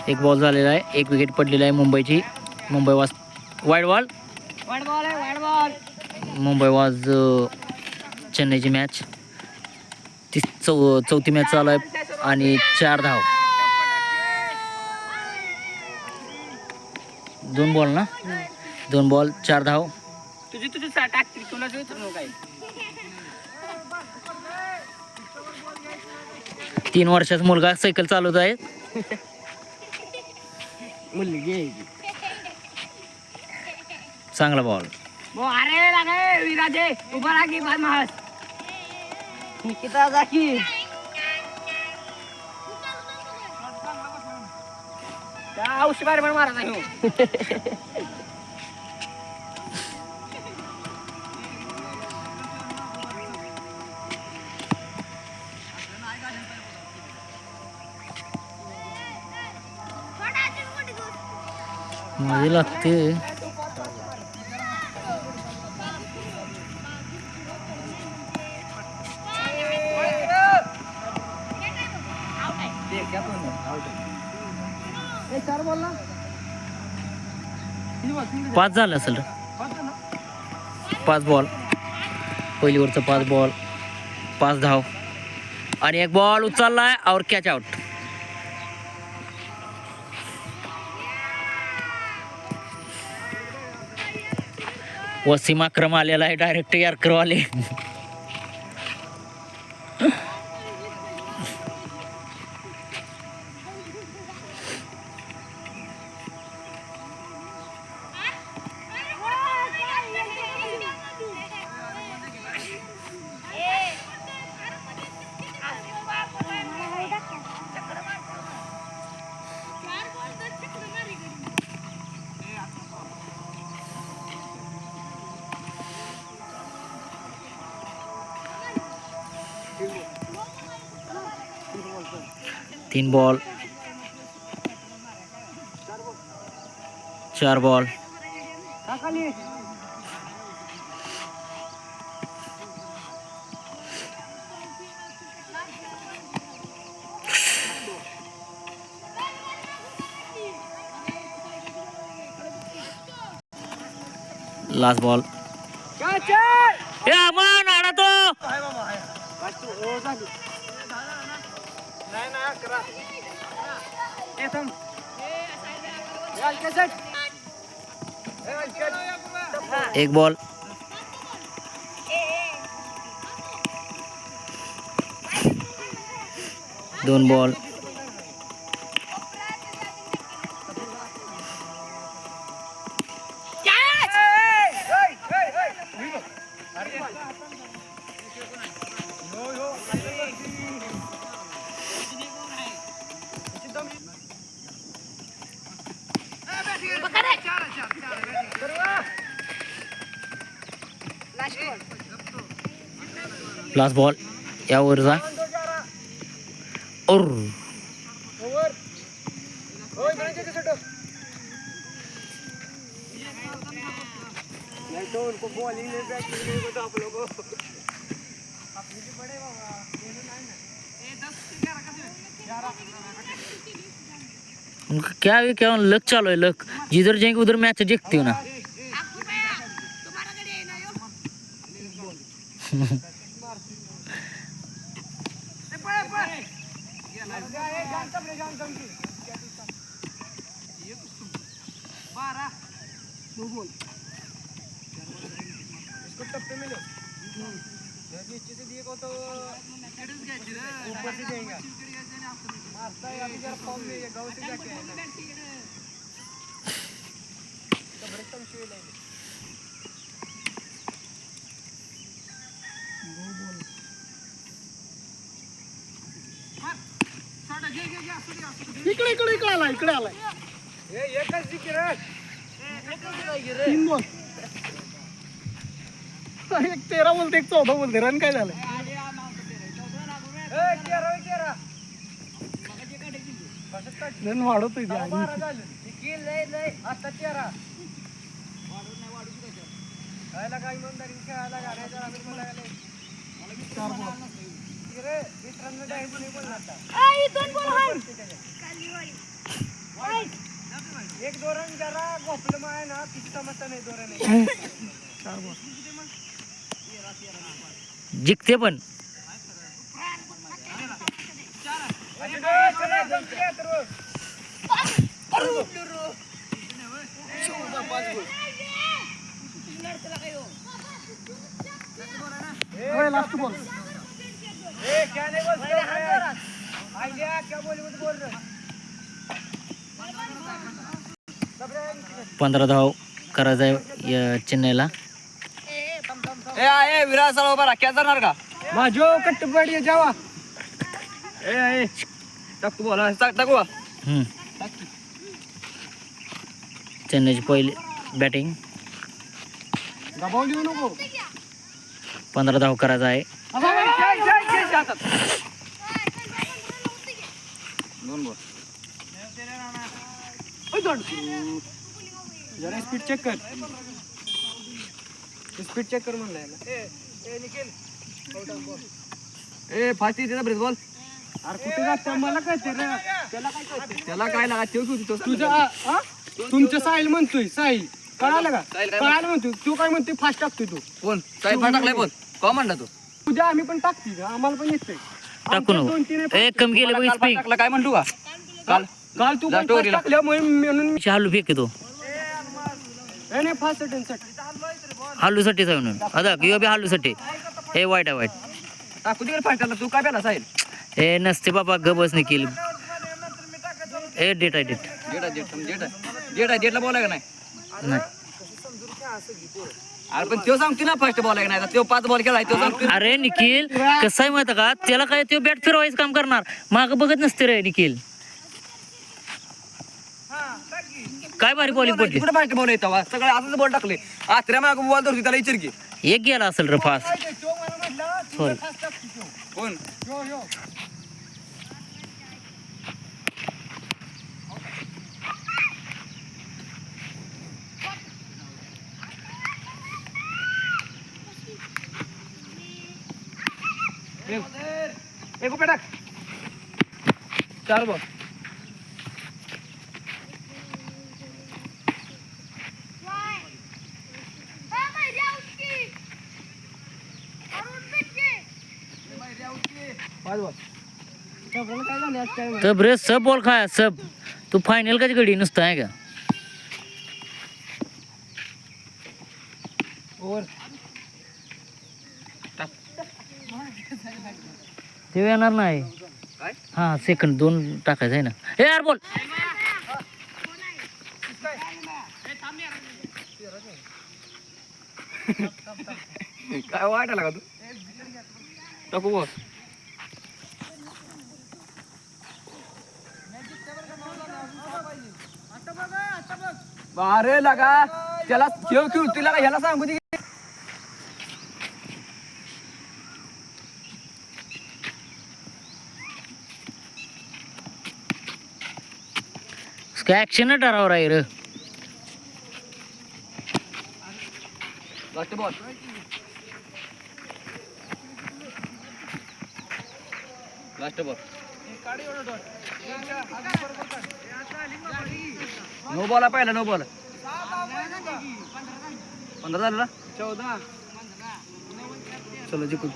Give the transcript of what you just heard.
एक बॉल झालेला आहे, एक विकेट पडलेली आहे मुंबईची. मुंबई वाज वाईड बॉल मुंबई वाज चेन्नईची मॅच. ती चौथी मॅच चालू आहे आणि 4 धाव. 2 बॉल ना, 2 बॉल 4 धाव. तुझी टाकतील तुला काय 3 वर्षाचा मुलगा सायकल चालवत आहे. मुलगी चांगला बॉल. अरे लागे विराजे उभा राहा बाद महास निकिता जाकी त्या औषध बार मारा नाही. मध्ये लागते. पाच झालं असेल रे. 5 बॉल पहिलीवरचं 5 बॉल 5 धाव आणि एक बॉल उचललाय और कॅच आउट. वसीम अक्रम आलेला आहे डायरेक्ट यार्करवाले. तीन ball 4 ball. Last ball. Aman आडा तो. एक बॉल. दोन बॉल. लास्ट बॉल यावर जा. और उनका क्या है, क्या लक चालू है. लक जिधर जाएंगे उधर मैच जीतती हूँ ना. इकडे आलाय. तीन बॉल. एक 13 बोलते, एक 14 बोलते. रन काय झालं? रन वाढवतोय जिंकते पण लास्ट बॉल 15 धाव करायचा आहे या चेन्नईला. विराज उभा राहा जाणार का माझो कट्टपडी जावा टाकू बोला टाकू चेन्नईची पहिली बॅटिंग. दबाव देऊ नको 15 धाव करायचा आहे. जरा स्पीड चेक कर म्हणलाय ए फाटी त्याचा ब्रेस बॉल अरे कुठे जात मला काय त्याला काय लागा तुझा तुमचं साहिल म्हणतोय साहिल कळालं का कळालं म्हणतोय तू काय म्हणतोय फास्ट टाकतोय तू कोण साहिल फास्ट टाकलाय बोल का म्हणला तू उद्या आम्ही पण टाकतोय आम्हाला पण येतंय टाकू नको. ए कमी गेले बघ स्पीड. टाकला काय म्हणतो का काल काल तू पण fast टाकल्यामुळे म्हणून हल्लू फेकतो नाही फास्ट टेन्शन हल्लूसाठी जाऊन आता किंवा बी हल्लूसाठी. हे वाईट आहे वाईट. टाकू दे फास्ट टाकला तू काय पेला साहिल हे नसते बाबा गबस निखिल. ए डेट आहे डेट जेटला बोलाय का नाही नाही. अरे पण तो सांगते ना फर्स्ट बॉल आहे नाही तो 5 बॉल केलाय तो सांगते अरे निखिल कसं आहे माहिती का त्याला काय तो बॅट फिरवायचं काम करणार माग बघत नसते रे निखिल. काय भारी बॉलिंग पडली. कुठे फास्ट बॉल येतो सगळे असंच बॉल टाकले आत्र्या माग बॉल धरतो त्याला विचार की एक गेला असेल रे फास्ट. सॉरी कोण एक रुपये टाक 4 बॉल तब रे सब बॉल खाया सब. तू फायनल का घडी नुसतं आहे का. ते येणार नाही. हा सेकंड 2 टाकायचं आहे ना. हे यार बोल काय वाटायला का तू टाकू बॉल अरे लगा त्याला खेळ खेळ तिला ह्याला सांगू दे उसका एक्शन है डरा हो रहा है रे. Last ball last ball no ball पाहिला नो बॉल 15 झालं ना 14 चलो जिंकू